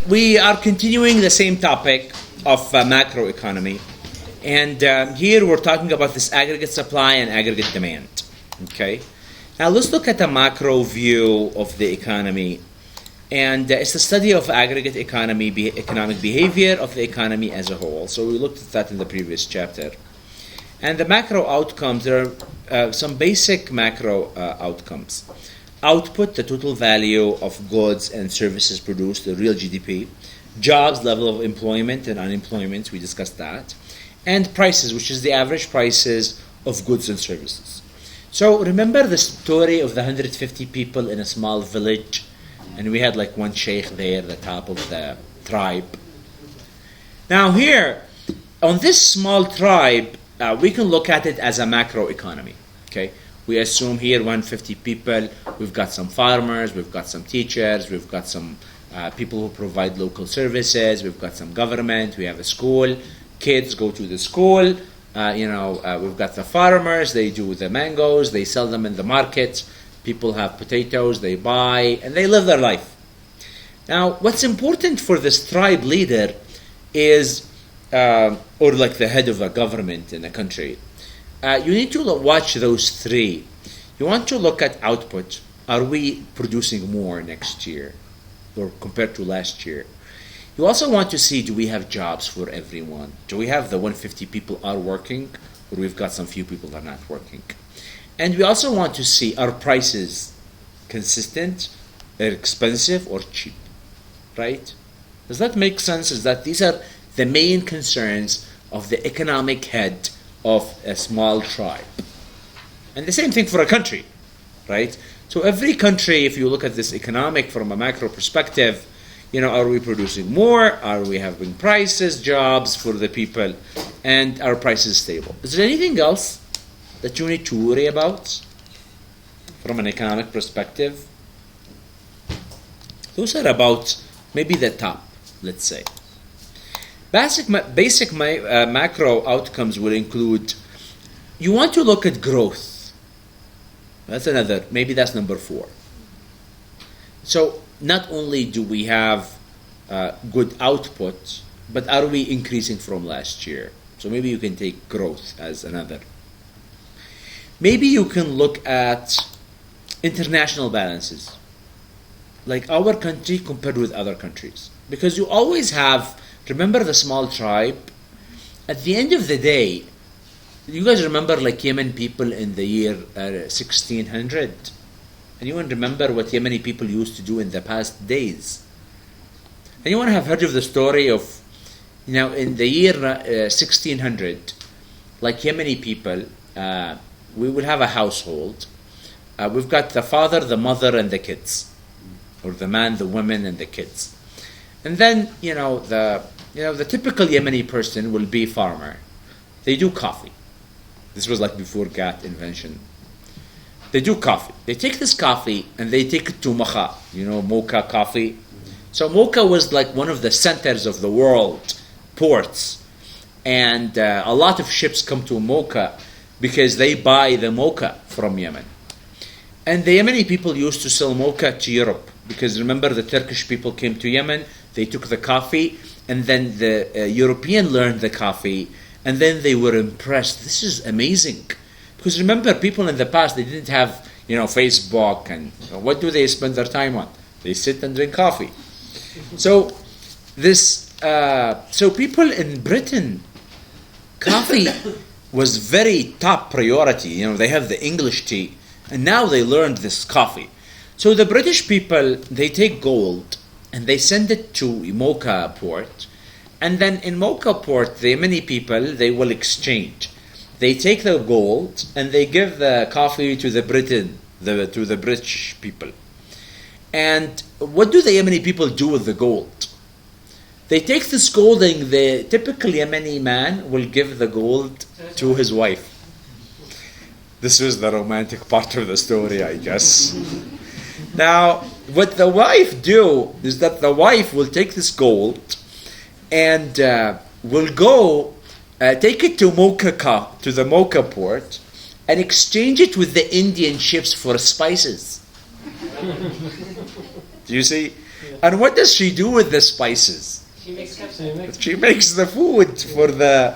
we are continuing the same topic of macroeconomy. And here we're talking about this aggregate supply and aggregate demand. Okay? Now let's look at the macro view of the economy. And it's the study of aggregate economic behavior of the economy as a whole. So we looked at that in the previous chapter. And the macro outcomes, there are some basic macro outcomes. Output, the total value of goods and services produced, the real GDP. Jobs, level of employment and unemployment, we discussed that. And prices, which is the average prices of goods and services. So remember the story of the 150 people in a small village, and we had like one sheikh there, the top of the tribe. Now here, on this small tribe, we can look at it as a macroeconomy. Okay, we assume here 150 people. We've got some farmers, we've got some teachers, we've got some people who provide local services, we've got some government, we have a school. Kids go to the school. We've got the farmers. They do the mangoes. They sell them in the markets. People have potatoes. They buy and they live their life. Now, what's important for this tribe leader is, or like the head of a government in a country, you need to watch those three. You want to look at output. Are we producing more next year or compared to last year? You also want to see, do we have jobs for everyone? Do we have the 150 people are working, or we've got some few people that are not working? And we also want to see, are prices consistent, expensive, or cheap? Right? Does that make sense? Is that these are the main concerns of the economic head of a small tribe. And the same thing for a country, right? So every country, if you look at this economic from a macro perspective, are we producing more? Are we having prices, jobs for the people? And are prices stable? Is there anything else that you need to worry about from an economic perspective? Those are about maybe the top, let's say. Basic macro outcomes will include, you want to look at growth. Maybe that's number 4. So not only do we have good output, but are we increasing from last year? So maybe you can take growth as another. Maybe you can look at international balances, like our country compared with other countries. Because you always have, remember the small tribe? At the end of the day, you guys remember like Yemen people in the year 1600? Anyone remember what Yemeni people used to do in the past days? Anyone have heard of the story of, in the year 1600, like Yemeni people, we will have a household. We've got the father, the mother, and the kids, or the man, the women, and the kids. And then, the typical Yemeni person will be farmer. They do coffee. This was like before GATT invention. They do coffee. They take this coffee and they take it to Mocha. Mocha coffee. So Mocha was like one of the centers of the world, ports. And a lot of ships come to Mocha because they buy the Mocha from Yemen. And the Yemeni people used to sell Mocha to Europe. Because remember, the Turkish people came to Yemen, they took the coffee, and then the European learned the coffee, and then they were impressed. This is amazing. Because remember, people in the past, they didn't have, Facebook, and what do they spend their time on? They sit and drink coffee. So people in Britain, coffee was very top priority. They have the English tea, and now they learned this coffee. So the British people, they take gold, and they send it to Mocha port, and then in Mocha port, the Yemeni people, they will exchange. They take the gold and they give the coffee to the British people. And what do the Yemeni people do with the gold? They take this gold, and the typical Yemeni man will give the gold to his wife. This was the romantic part of the story, I guess. Now, what the wife do is that the wife will take this gold and will go take it to the Mocha port, and exchange it with the Indian ships for spices. Do you see? And what does she do with the spices? She makes the food for the,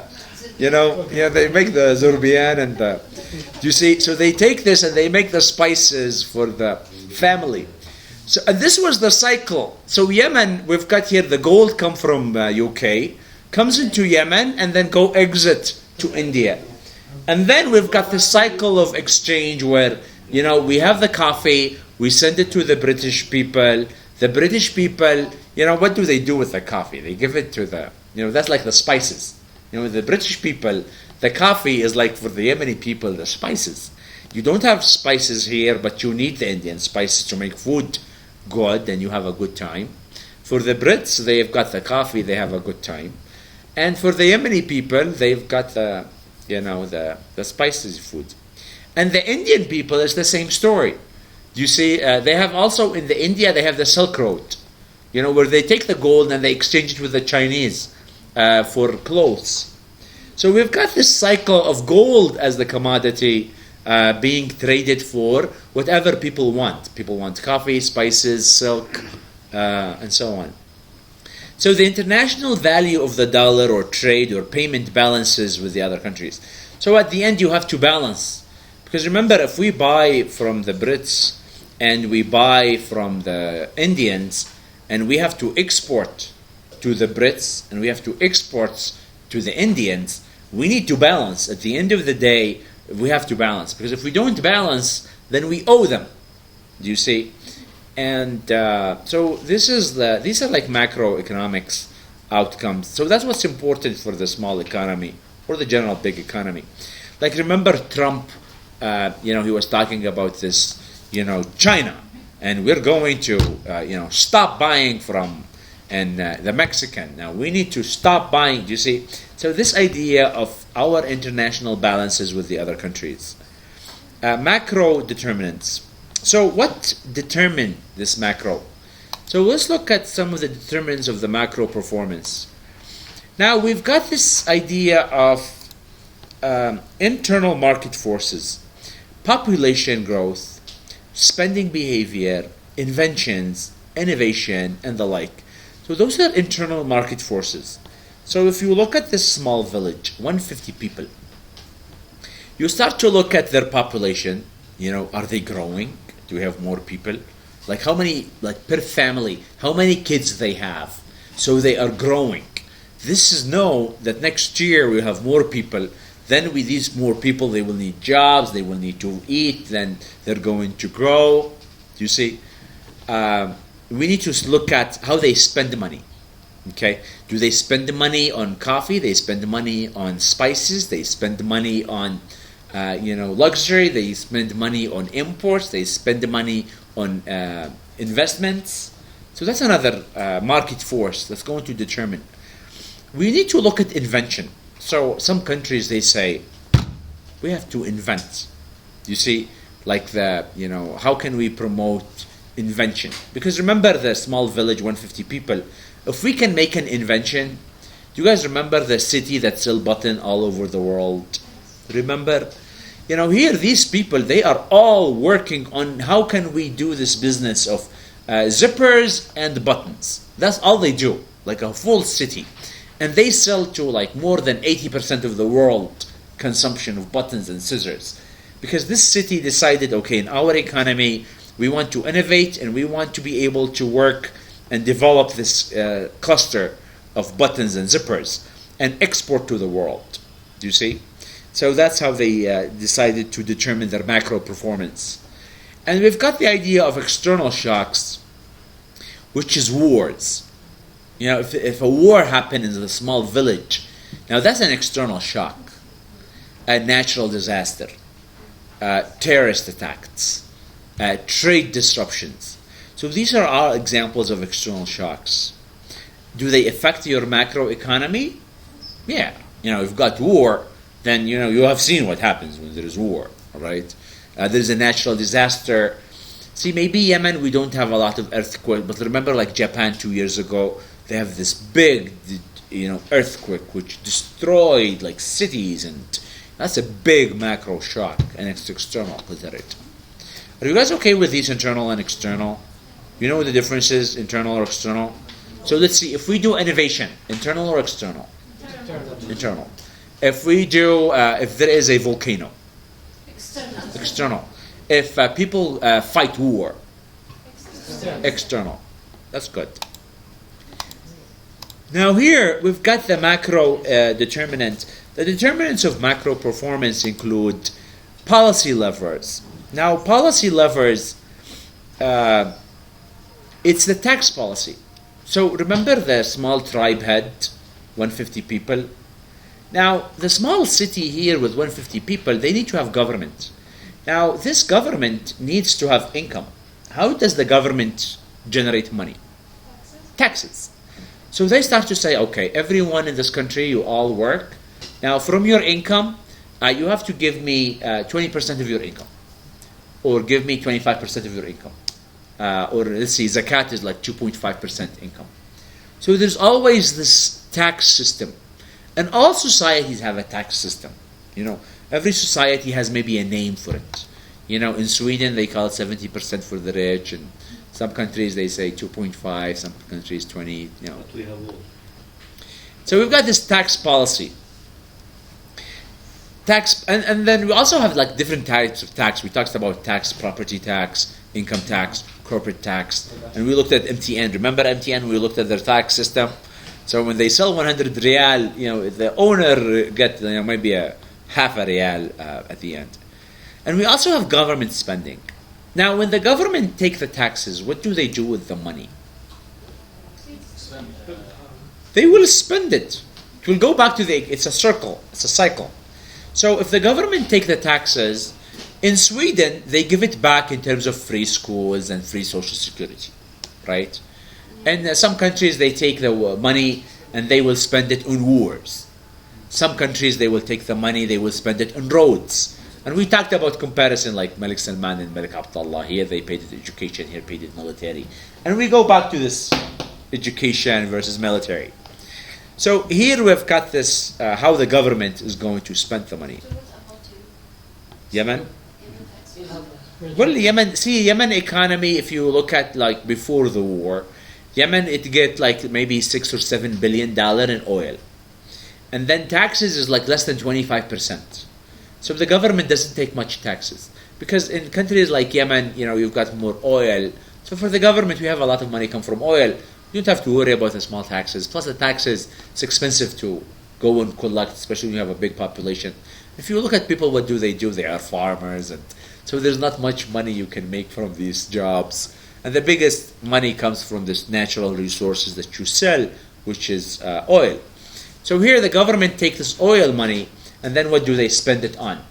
they make the zurbian and the, you see, so they take this and they make the spices for the family. So and this was the cycle. So Yemen, we've got here the gold come from UK, comes into Yemen and then go exit to India. And then we've got the cycle of exchange where, we have the coffee, we send it to the British people. The British people, what do they do with the coffee? They give it to the, that's like the spices. The British people, the coffee is like for the Yemeni people, the spices. You don't have spices here, but you need the Indian spices to make food good, and you have a good time. For the Brits, they've got the coffee, they have a good time. And for the Yemeni people, they've got the, the spices food. And the Indian people is the same story. You see, they have also in the India, they have the Silk Road, where they take the gold and they exchange it with the Chinese for clothes. So we've got this cycle of gold as the commodity being traded for whatever people want. People want coffee, spices, silk, and so on. So the international value of the dollar or trade or payment balances with the other countries. So at the end you have to balance. Because remember, if we buy from the Brits and we buy from the Indians and we have to export to the Brits and we have to export to the Indians, we need to balance. At the end of the day, we have to balance. Because if we don't balance, then we owe them. Do you see? And so these are like macroeconomics outcomes. So that's what's important for the small economy or the general big economy. Like remember Trump, he was talking about this, China, and we're going to, stop buying from the Mexican. Now we need to stop buying. Do you see? So this idea of our international balances with the other countries, macro determinants. So what determine this macro? So let's look at some of the determinants of the macro performance. Now we've got this idea of internal market forces, population growth, spending behavior, inventions, innovation, and the like. So those are internal market forces. So if you look at this small village, 150 people, you start to look at their population. Are they growing? Do we have more people? Like how many, per family, how many kids they have? So they are growing. This is know that next year we have more people. Then with these more people, they will need jobs, they will need to eat, then they're going to grow. Do you see? We need to look at how they spend the money. Okay? Do they spend the money on coffee? They spend the money on spices? They spend the money on luxury? They spend money on imports? They spend the money on investments? So that's another market force that's going to determine. We need to look at invention. So some countries, they say, we have to invent. You see, like how can we promote invention? Because remember the small village, 150 people. If we can make an invention, do you guys remember the city that sell button all over the world? Remember? Here these people, they are all working on how can we do this business of zippers and buttons. That's all they do, like a full city. And they sell to more than 80% of the world consumption of buttons and scissors. Because this city decided, okay, in our economy, we want to innovate and we want to be able to work and develop this cluster of buttons and zippers and export to the world. Do you see? So that's how they decided to determine their macro performance. And we've got the idea of external shocks, which is wars. If a war happened in a small village, now that's an external shock, a natural disaster, terrorist attacks, trade disruptions. So these are all examples of external shocks. Do they affect your macroeconomy? Yeah. If you've got war, then you have seen what happens when there is war, right? There's a natural disaster. See, maybe Yemen, we don't have a lot of earthquake, but remember Japan 2 years ago, they have this big, earthquake which destroyed cities, and that's a big macro shock, and it's external. Consider it. Are you guys okay with these internal and external? You know the differences, internal or external? So let's see, if we do innovation, internal or external? Internal. If we do, if there is a volcano? External. If people fight war? External. That's good. Now here, we've got the macro determinants. The determinants of macro performance include policy levers. Now, policy levers, it's the tax policy. So remember the small tribe had 150 people? Now, the small city here with 150 people, they need to have government. Now, this government needs to have income. How does the government generate money? Taxes. So they start to say, okay, everyone in this country, you all work. Now, from your income, you have to give me 20% of your income. Or give me 25% of your income. Or let's see, zakat is like 2.5% income. So there's always this tax system. And all societies have a tax system. You know, every society has maybe a name for it. You know, in Sweden they call it 70% for the rich, and some countries they say 2.5, some countries 20. You know. So we've got this tax policy. Tax, and then we also have like different types of tax. We talked about tax, property tax, income tax, corporate tax, and we looked at MTN. Remember MTN? We looked at their tax system. So when they sell 100 riyal, you know, the owner get maybe a half a riyal at the end. And we also have government spending. Now, when the government take the taxes, what do they do with the money? They will spend it. It will go back to it's a circle, it's a cycle. So if the government take the taxes, in Sweden, they give it back in terms of free schools and free social security, right? And some countries, they take the money and they will spend it on wars. Some countries, they will take the money, they will spend it on roads. And we talked about comparison like Malik Salman and Malik Abdullah. Here they paid it education, here paid it military. And we go back to this education versus military. So here we've got this, how the government is going to spend the money. Yemen? Well, Yemen economy, if you look at like before the war, Yemen, it get like maybe $6 or $7 billion in oil. And then taxes is like less than 25%. So the government doesn't take much taxes. Because in countries like Yemen, you know, you've got more oil. So for the government, we have a lot of money come from oil. You don't have to worry about the small taxes. Plus the taxes, it's expensive to go and collect, especially when you have a big population. If you look at people, what do? They are farmers. And so there's not much money you can make from these jobs. And the biggest money comes from this natural resources that you sell, which is oil. So here the government take this oil money, and then what do they spend it on?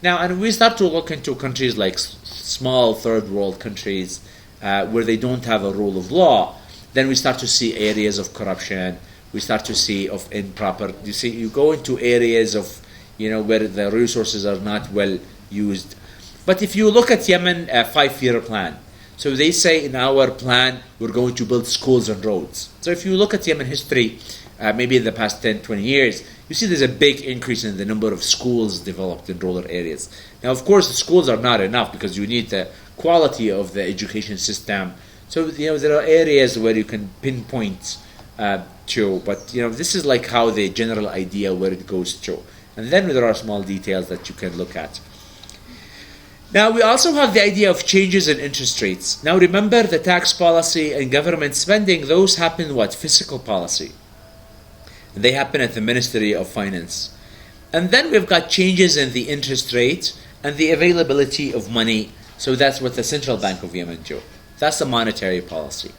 Now, and we start to look into countries like small third world countries where they don't have a rule of law. Then we start to see areas of corruption. We start to see of improper. You go into areas of, you know, where the resources are not well used. But if you look at Yemen 5-year plan, so they say in our plan, we're going to build schools and roads. So if you look at Yemen history, maybe in the past 10, 20 years, you see there's a big increase in the number of schools developed in rural areas. Now, of course, the schools are not enough because you need the quality of the education system. So, you know, there are areas where you can pinpoint to, but, you know, this is like how the general idea where it goes to. And then there are small details that you can look at. Now, we also have the idea of changes in interest rates. Now, remember the tax policy and government spending, those happen what? Fiscal policy. And they happen at the Ministry of Finance. And then we've got changes in the interest rate and the availability of money. So that's what the Central Bank of Yemen do. That's the monetary policy.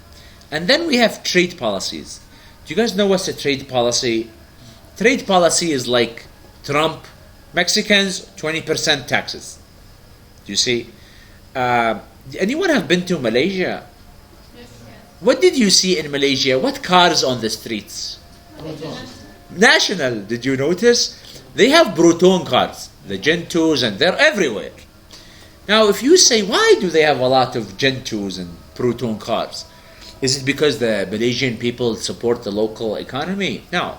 And then we have trade policies. Do you guys know what's a trade policy? Trade policy is like Trump, Mexicans, 20% taxes. Do you see? Anyone have been to Malaysia? What did you see in Malaysia? What cars on the streets? National. Did you notice? They have Bruton cars, the Gen 2s, and they're everywhere. Now, if you say, why do they have a lot of Gen 2s and Bruton cars? Is it because the Malaysian people support the local economy? No.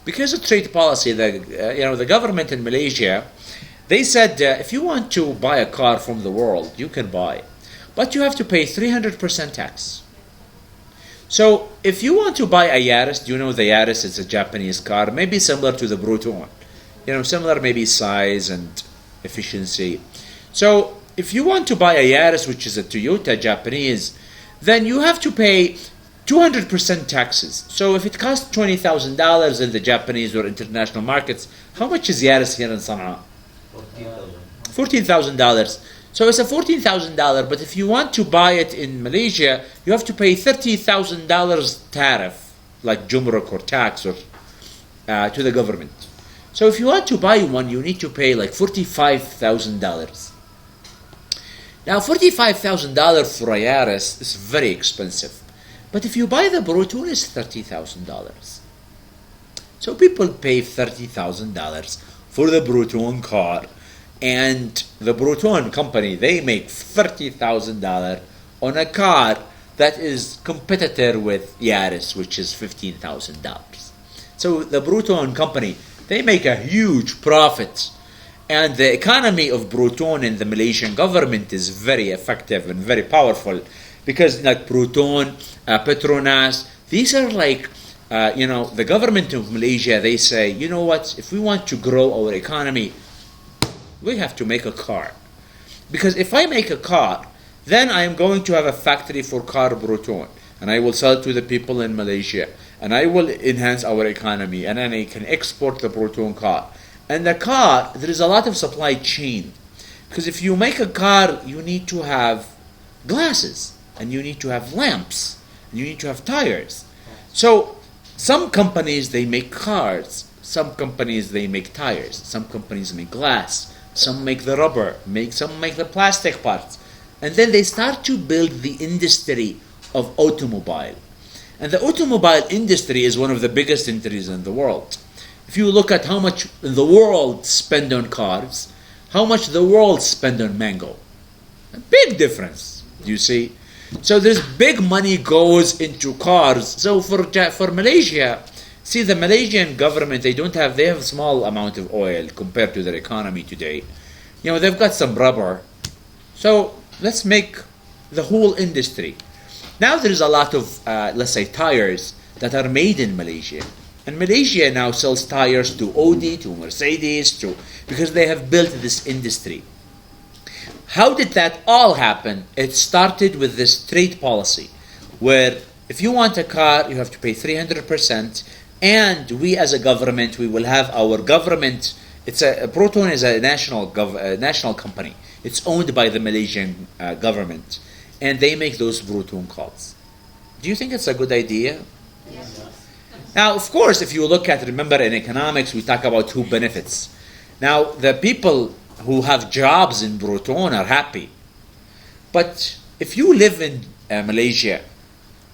Because of trade policy, the government in Malaysia, they said, if you want to buy a car from the world, you can buy. but you have to pay 300% tax. So if you want to buy a Yaris, do you know the Yaris is a Japanese car, maybe similar to the Proton. Similar maybe size and efficiency. So if you want to buy a Yaris, which is a Toyota Japanese, then you have to pay 200% taxes. So if it costs $20,000 in the Japanese or international markets, how much is Yaris here in Sana'a? $14,000. So it's a $14,000, but if you want to buy it in Malaysia, you have to pay $30,000 tariff, like Jumruk or tax or to the government. So if you want to buy one, you need to pay like $45,000. Now, $45,000 for a Yaris is very expensive. But if you buy the Proton, it's $30,000. So people pay $30,000 for the Proton car. And the Proton company, they make $30,000 on a car that is competitor with Yaris, which is $15,000. So the Proton company, they make a huge profit. And the economy of Proton in the Malaysian government is very effective and very powerful, because like Proton, Petronas, these are like, the government of Malaysia, they say, you know what, if we want to grow our economy, we have to make a car. Because if I make a car, then I am going to have a factory for car Proton, and I will sell it to the people in Malaysia, and I will enhance our economy, and then I can export the Proton car. And the car, there is a lot of supply chain. Because if you make a car, you need to have glasses, and you need to have lamps, and you need to have tires. So some companies, they make cars. Some companies, they make tires. Some companies make glass. Some make the rubber. Some make the plastic parts. And then they start to build the industry of automobile. And the automobile industry is one of the biggest industries in the world. If you look at how much the world spend on cars, how much the world spend on mango, a big difference, you see. So this big money goes into cars. So for Malaysia, see, the Malaysian government, they have a small amount of oil compared to their economy today. They've got some rubber. So let's make the whole industry. Now there's a lot of, let's say, tires that are made in Malaysia. And Malaysia now sells tires to Audi, to Mercedes, because they have built this industry. How did that all happen? It started with this trade policy, where if you want a car, you have to pay 300%, and we as a government, we will have our government. Proton is a national company. It's owned by the Malaysian government, and they make those Proton cars. Do you think it's a good idea? Yes. Now, of course, if you look at, remember in economics, we talk about who benefits. Now, the people who have jobs in Proton are happy. But if you live in Malaysia,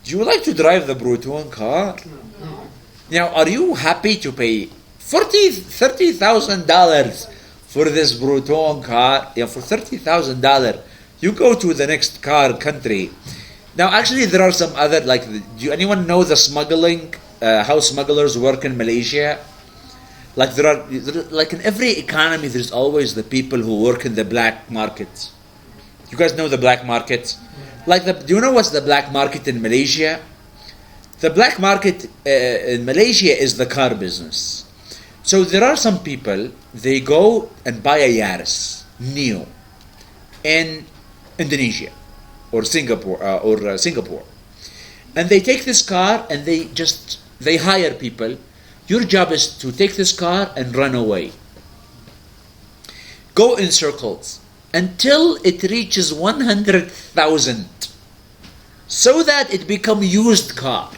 do you like to drive the Proton car? No. Now, are you happy to pay $30,000 for this Proton car? For $30,000, you go to the next car country. Now, actually, there are some other, do anyone know the smuggling? How smugglers work in Malaysia? In every economy, there's always the people who work in the black market. You guys know the black market? Do you know what's the black market in Malaysia? The black market in Malaysia is the car business. So there are some people, they go and buy a Yaris Neo in Indonesia or Singapore. And they take this car and they hire people. Your job is to take this car and run away. Go in circles until it reaches 100,000, so that it become used car.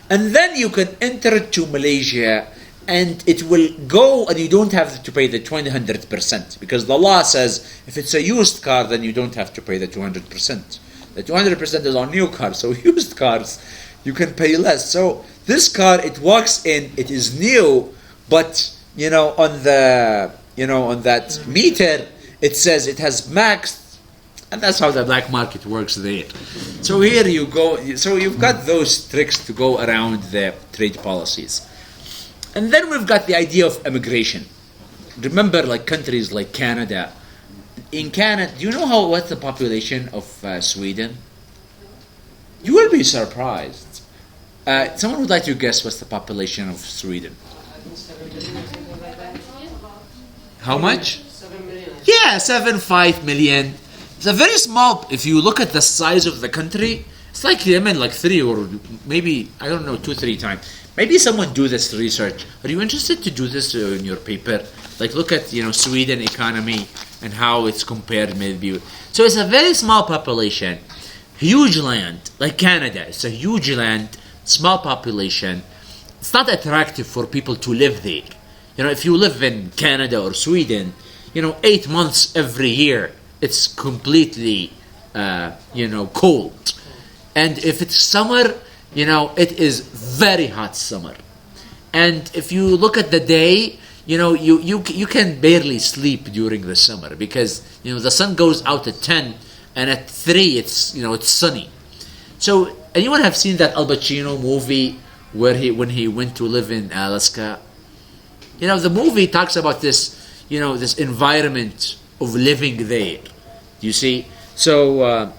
And then you can enter it to Malaysia, and it will go, and you don't have to pay the 200%, because the law says if it's a used car, then you don't have to pay the 200%. The 200% is on new cars, so used cars, you can pay less. So this car, it walks in, it is new, but on that meter, it says it has maxed, and that's how the black market works there. So here you go. So you've got those tricks to go around the trade policies. And then we've got the idea of immigration. Remember, countries like Canada, in Canada, do you know what's the population of Sweden? You will be surprised. Someone would like to guess what's the population of Sweden? How much? 7 million. Yeah, 7.5 million. It's a very small. If you look at the size of the country, it's like Yemen, like 3 or maybe, I don't know, 2-3 times. Maybe someone do this research. Are you interested to do this in your paper? Like look at Sweden economy and how it's compared maybe. So it's a very small population, huge land, like Canada. It's a huge land, small population. It's not attractive for people to live there. If you live in Canada or Sweden, 8 months every year, it's completely, cold. And if it's summer, it is very hot summer. And if you look at the day, you can barely sleep during the summer because, the sun goes out at 10 and at 3 it's sunny. So anyone have seen that Al Pacino movie where when he went to live in Alaska? The movie talks about this, this environment of living there. You see? So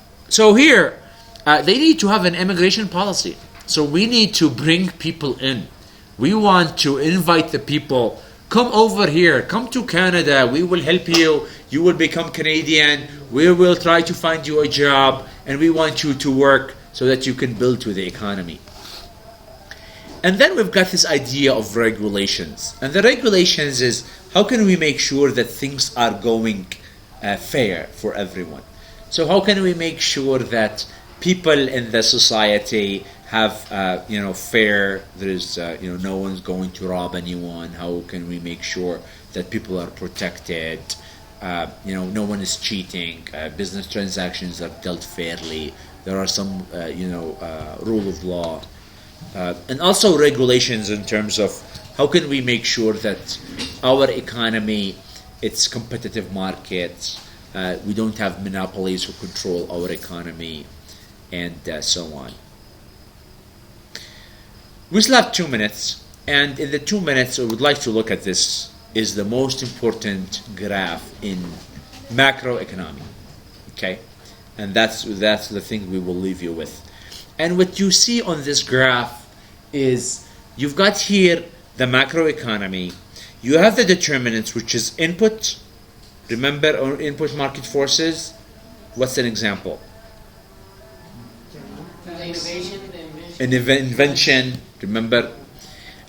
here, they need to have an immigration policy. So we need to bring people in. We want to invite the people, come over here, come to Canada, we will help you, you will become Canadian, we will try to find you a job, and we want you to work so that you can build to the economy. And then we've got this idea of regulations. And the regulations is, how can we make sure that things are going fair for everyone? So how can we make sure that people in the society have, fair, there's, no one's going to rob anyone? How can we make sure that people are protected? No one is cheating. Business transactions are dealt fairly. There are some, rule of law. And also regulations in terms of how can we make sure that our economy, it's competitive markets, we don't have monopolies who control our economy, and so on. We still have 2 minutes, and in the 2 minutes I would like to look at this is the most important graph in macroeconomic. Okay? And that's the thing we will leave you with. And what you see on this graph is you've got here the macroeconomy. You have the determinants, which is input. Remember our input market forces? What's an example? The Invention, remember?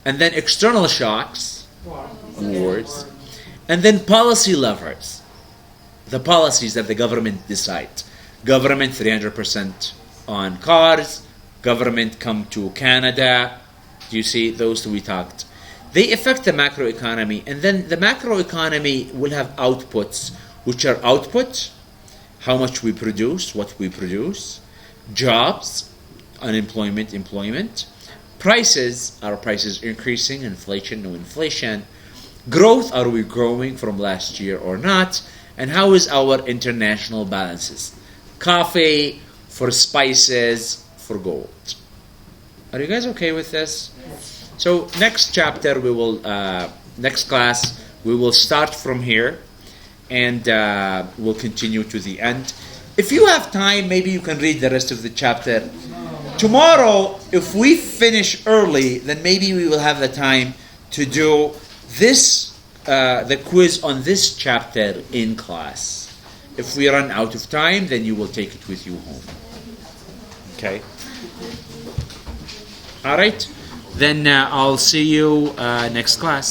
And then external shocks, wars. And then policy levers, the policies that the government decides. Government 300% on cars, government come to Canada. Do you see those we talked? They affect the macroeconomy, and then the macroeconomy will have outputs, which are output, how much we produce, what we produce, jobs, unemployment, employment, prices, are prices increasing, inflation, no inflation, growth, are we growing from last year or not, and how is our international balances, coffee, for spices, for gold. Are you guys okay with this? Yes. So next chapter next class, we will start from here and we'll continue to the end. If you have time, maybe you can read the rest of the chapter. Tomorrow, if we finish early, then maybe we will have the time to do this, the quiz on this chapter in class. If we run out of time, then you will take it with you home. Okay? All right. Then I'll see you next class.